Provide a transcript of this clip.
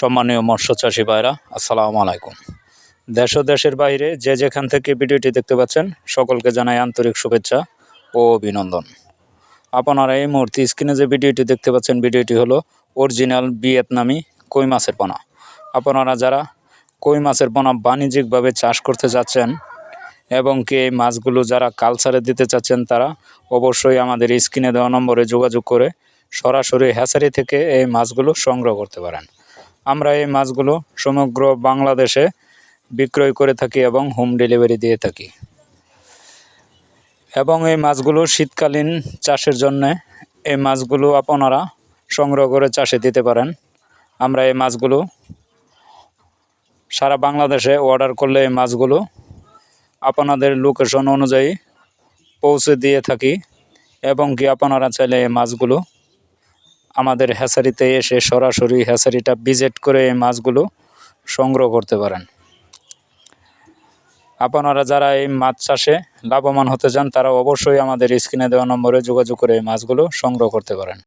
সম্মানীয় মৎস্য চাষী ভাইরা, আসসালামু আলাইকুম। দেশ ও দেশের বাইরে যে যেখান থেকে ভিডিওটি দেখতে পাচ্ছেন সকলকে জানাই আন্তরিক শুভেচ্ছা ও অভিনন্দন। আপনারা এই মুহূর্তে স্ক্রিনে যে ভিডিওটি দেখতে পাচ্ছেন, ভিডিওটি হলো অরিজিনাল ভিয়েতনামি কই মাছের পোনা। আপনারা যারা কই মাছের পোনা বাণিজ্যিকভাবে চাষ করতে যাচ্ছেন এবং কি এই মাছগুলো যারা কালচারে দিতে চাচ্ছেন, তারা অবশ্যই আমাদের স্ক্রিনে দেওয়া নম্বরে যোগাযোগ করে সরাসরি হ্যাচারি থেকে এই মাছগুলো সংগ্রহ করতে পারেন। আমরা এই মাছগুলো সমগ্র বাংলাদেশে বিক্রয় করে থাকি এবং হোম ডেলিভারি দিয়ে থাকি। এবং এই মাছগুলো শীতকালীন চাষের জন্যে এই মাছগুলো আপনারা সংগ্রহ করে চাষে দিতে পারেন। আমরা এই মাছগুলো সারা বাংলাদেশে অর্ডার করলে এই মাছগুলো আপনাদের লোকেশন অনুযায়ী পৌঁছে দিয়ে থাকি এবং কি আপনারা চাইলে এই মাছগুলো আমাদের হ্যাচারিতে এসে সরাসরি হ্যাচারিটা ভিজিট করে এই মাছগুলো সংগ্রহ করতে পারেন। আপনারা যারা এই মাছ চাষে লাভবান হতে চান, তারা অবশ্যই আমাদের স্ক্রিনে দেওয়া নম্বরে যোগাযোগ করে এই মাছগুলো সংগ্রহ করতে পারেন।